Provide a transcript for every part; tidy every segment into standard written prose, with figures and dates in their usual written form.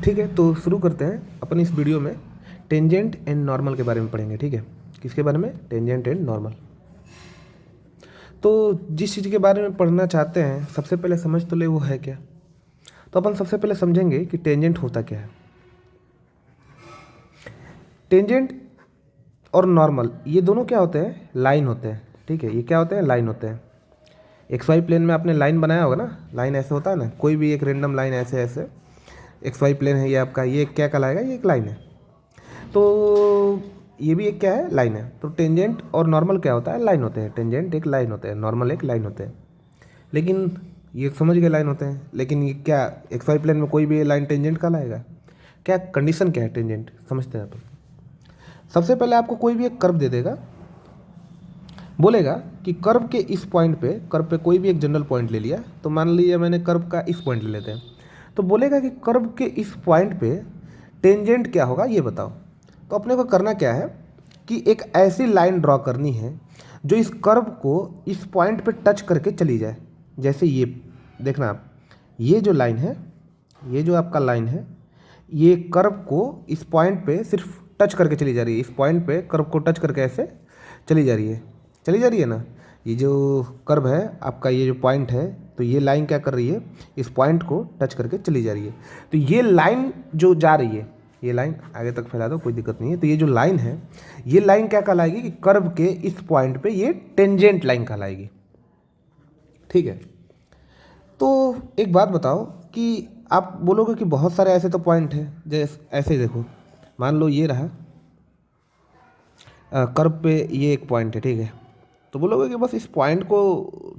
ठीक है, तो शुरू करते हैं अपन इस वीडियो में। टेंजेंट एंड नॉर्मल के बारे में पढ़ेंगे। ठीक है, किसके बारे में? Tangent and normal. तो जिस चीज़ के बारे में पढ़ना चाहते हैं सबसे पहले समझ तो ले वो है क्या। तो अपन सबसे पहले समझेंगे कि टेंजेंट होता क्या है। टेंजेंट और नॉर्मल ये दोनों क्या होते हैं? लाइन होते हैं। ठीक है, ये क्या होते हैं? लाइन होते हैं। एक्स वाई प्लेन में आपने लाइन बनाया होगा ना, लाइन ऐसे होता है ना, कोई भी एक रेंडम लाइन ऐसे ऐसे एक्स वाई प्लेन है ये आपका, ये क्या कहलाएगा? ये एक लाइन है। तो ये भी एक क्या है? लाइन है। तो टेंजेंट और नॉर्मल क्या होता है? लाइन होते हैं। टेंजेंट एक लाइन होते हैं, नॉर्मल एक लाइन होते हैं। लेकिन ये समझ गए लाइन होते हैं, लेकिन ये क्या एक्स वाई प्लेन में कोई भी लाइन टेंजेंट कहलाएगा? क्या कंडीशन क्या है टेंजेंट, समझते हैं अपन। सबसे पहले आपको कोई भी एक कर्व दे देगा, बोलेगा कि कर्व के इस पॉइंट पे, कर्व पे कोई भी एक जनरल पॉइंट ले लिया, तो मान लीजिए मैंने कर्व का इस पॉइंट ले लेते हैं, तो बोलेगा कि कर्व के इस पॉइंट पे टेंजेंट क्या होगा ये बताओ। तो अपने को करना क्या है कि एक ऐसी लाइन ड्रॉ करनी है जो इस कर्व को इस पॉइंट पे टच करके चली जाए। जैसे ये देखना आप, ये जो लाइन है, ये जो आपका लाइन है, ये कर्व को इस पॉइंट पे सिर्फ टच करके चली जा रही है। इस पॉइंट पे कर्व को टच करके ऐसे चली जा रही है, चली जा रही है ना। ये जो कर्व है आपका, ये जो पॉइंट है, तो ये लाइन क्या कर रही है? इस पॉइंट को टच करके चली जा रही है। तो ये लाइन जो जा रही है, ये लाइन आगे तक फैला दो, कोई दिक्कत नहीं है। तो ये जो लाइन है, ये लाइन क्या कहलाएगी कि कर्व के इस पॉइंट पे ये टेंजेंट लाइन कहलाएगी। ठीक है, तो एक बात बताओ कि आप बोलोगे कि बहुत सारे ऐसे तो पॉइंट हैं, जैसे ऐसे ही देखो, मान लो ये रहा कर्व पे ये एक पॉइंट है। ठीक है, तो बोलोगे कि बस इस पॉइंट को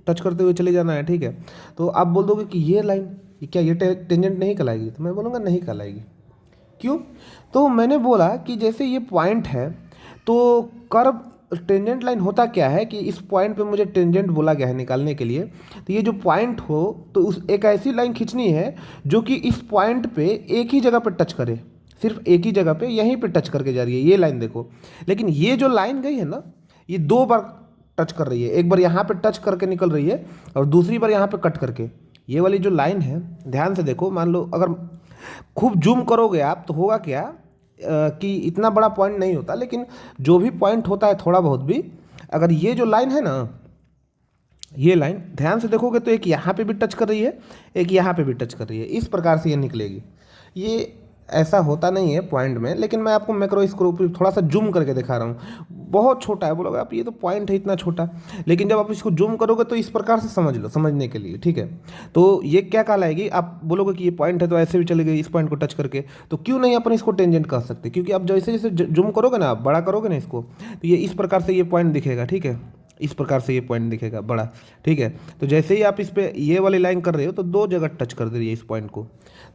टच करते हुए चले जाना है। ठीक है, तो आप बोल दोगे कि ये लाइन क्या ये टेंजेंट नहीं कहलाएगी? तो मैं बोलूँगा नहीं कहलाएगी। क्यों? तो मैंने बोला कि जैसे ये पॉइंट है, तो कर्व टेंजेंट लाइन होता क्या है कि इस पॉइंट पे मुझे टेंजेंट बोला गया है निकालने के लिए। तो ये जो पॉइंट हो, तो उस एक ऐसी लाइन खींचनी है जो कि इस पॉइंट पे एक ही जगह पे टच करे, सिर्फ एक ही जगह पे यहीं पे टच करके जा रही है। ये लाइन देखो, लेकिन ये जो लाइन गई है ना, ये दो बार टच कर रही है। एक बार यहाँ पे टच करके निकल रही है और दूसरी बार यहाँ पे कट करके। ये वाली जो लाइन है, ध्यान से देखो, मान लो अगर खूब जूम करोगे आप तो होगा क्या कि इतना बड़ा पॉइंट नहीं होता, लेकिन जो भी पॉइंट होता है थोड़ा बहुत भी, अगर ये जो लाइन है ना, ये लाइन ध्यान से देखोगे तो एक यहाँ पे भी टच कर रही है, एक यहाँ पे भी टच कर रही है। इस प्रकार से ये निकलेगी। ये ऐसा होता नहीं है पॉइंट में, लेकिन मैं आपको मैक्रोस्कोप थोड़ा सा जूम करके दिखा रहा हूँ। बहुत छोटा है, बोलोगे आप ये तो पॉइंट है इतना छोटा, लेकिन जब आप इसको जूम करोगे तो इस प्रकार से समझ लो, समझने के लिए। ठीक है, तो ये क्या कहलाएगी? आप बोलोगे कि ये पॉइंट है तो ऐसे भी चले गए इस पॉइंट को टच करके, तो क्यों नहीं अपन इसको टेंजेंट कह सकते? क्योंकि आप जैसे जैसे जूम करोगे ना, आप बड़ा करोगे ना इसको, तो ये इस प्रकार से ये पॉइंट दिखेगा। ठीक है, इस प्रकार से ये पॉइंट दिखेगा बड़ा। ठीक है, तो जैसे ही आप इस पे ये वाली लाइन कर रहे हो तो दो जगह टच कर दे रही है इस पॉइंट को,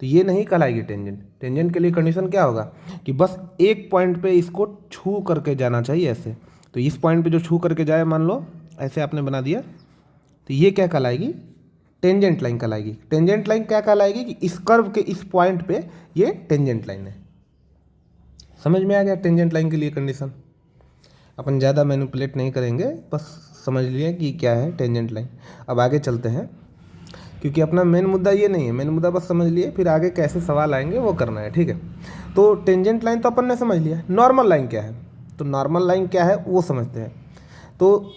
तो ये नहीं कहलाएगी टेंजेंट। टेंजेंट के लिए कंडीशन क्या होगा कि बस एक पॉइंट पे इसको छू करके जाना चाहिए ऐसे। तो इस पॉइंट पे जो छू करके जाए, मान लो ऐसे आपने बना दिया, तो ये क्या कहलाएगी? टेंजेंट लाइन कहलाएगी। टेंजेंट लाइन क्या कहलाएगी कि इस कर्व के इस पॉइंट पे ये टेंजेंट लाइन है। समझ में आ गया टेंजेंट लाइन के लिए कंडीशन? अपन ज़्यादा मैनिपुलेट नहीं करेंगे, बस समझ लिए कि क्या है टेंजेंट लाइन। अब आगे चलते हैं, क्योंकि अपना मेन मुद्दा ये नहीं है। मेन मुद्दा बस समझ लिए, फिर आगे कैसे सवाल आएंगे वो करना है। ठीक है, तो टेंजेंट लाइन तो अपन ने समझ लिया। नॉर्मल लाइन क्या है? तो नॉर्मल लाइन क्या है वो समझते हैं। तो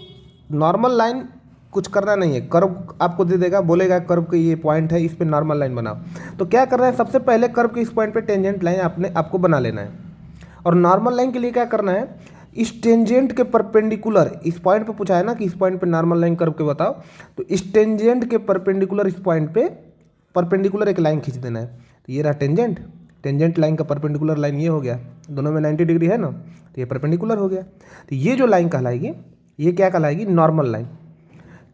नॉर्मल लाइन कुछ करना नहीं है, कर्व आपको दे देगा, बोलेगा कर्व के ये पॉइंट है, इस पर नॉर्मल लाइन बनाओ। तो क्या करना है? सबसे पहले कर्व के इस पॉइंट पे टेंजेंट लाइन आपको बना लेना है। और नॉर्मल लाइन के लिए क्या करना है? इस टेंजेंट के परपेंडिकुलर, इस पॉइंट पे पूछा है ना कि इस पॉइंट पे नॉर्मल लाइन कर्व के बताओ, तो इस टेंजेंट के परपेंडिकुलर, इस पॉइंट पे परपेंडिकुलर एक लाइन खींच देना है। तो ये रहा टेंजेंट। टेंजेंट लाइन का परपेंडिकुलर लाइन ये हो गया, दोनों में 90 डिग्री है ना, तो ये परपेंडिकुलर हो गया। तो ये जो लाइन कहलाएगी, ये क्या कहलाएगी? Normal line.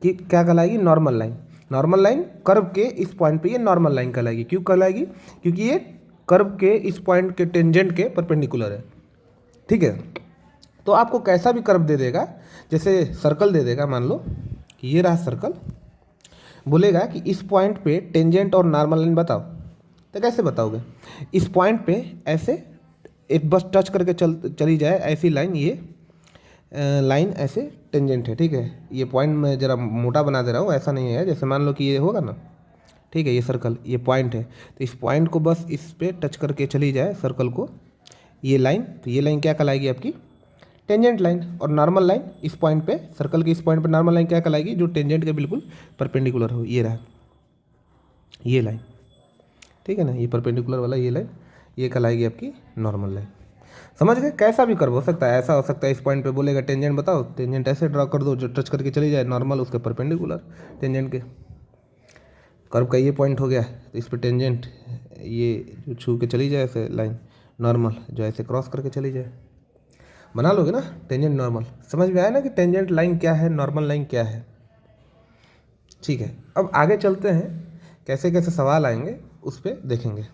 कि क्या कहलाएगी? Normal line. Normal line curve के इस पॉइंट पे ये नॉर्मल लाइन कहलाएगी। क्यों कहलाएगी? क्योंकि ये कर्व के इस पॉइंट के टेंजेंट के परपेंडिकुलर है। ठीक है, तो आपको कैसा भी कर्व दे देगा, जैसे सर्कल दे देगा, मान लो कि ये रहा सर्कल, बोलेगा कि इस पॉइंट पे टेंजेंट और नॉर्मल लाइन बताओ। तो कैसे बताओगे? इस पॉइंट पे ऐसे एक बस टच करके चली जाए ऐसी लाइन, ये लाइन ऐसे टेंजेंट है। ठीक है, ये पॉइंट मैं ज़रा मोटा बना दे रहा हूँ, ऐसा नहीं है। जैसे मान लो कि ये होगा ना, ठीक है, ये सर्कल, ये पॉइंट है, तो इस पॉइंट को बस इस पे टच करके चली जाए सर्कल को, ये लाइन, तो ये लाइन क्या कहलाएगी आपकी टेंजेंट लाइन। और नॉर्मल लाइन इस पॉइंट पे, सर्कल के इस पॉइंट पे नॉर्मल लाइन क्या कहलाएगी, जो टेंजेंट के बिल्कुल परपेंडिकुलर हो, ये रहा ये लाइन, ठीक है ना, ये परपेंडिकुलर वाला ये लाइन, ये कहलाएगी आपकी नॉर्मल लाइन। समझ गए, कैसा भी कर्व हो सकता है, ऐसा हो सकता है, इस पॉइंट पे बोलेगा टेंजेंट बताओ, टेंजेंट ऐसे ड्रॉ कर दो जो टच करके चली जाए नॉर्मल उसके परपेंडिकुलर टेंजेंट के। कर्व का ये पॉइंट हो गया तो इस पर टेंजेंट ये जो छू के चली जाए ऐसे लाइन नॉर्मल जो ऐसे क्रॉस करके चली जाए, बना लोगे ना टेंजेंट नॉर्मल। समझ में आया ना कि टेंजेंट लाइन क्या है, नॉर्मल लाइन क्या है। ठीक है, अब आगे चलते हैं, कैसे कैसे सवाल आएंगे उस पर देखेंगे।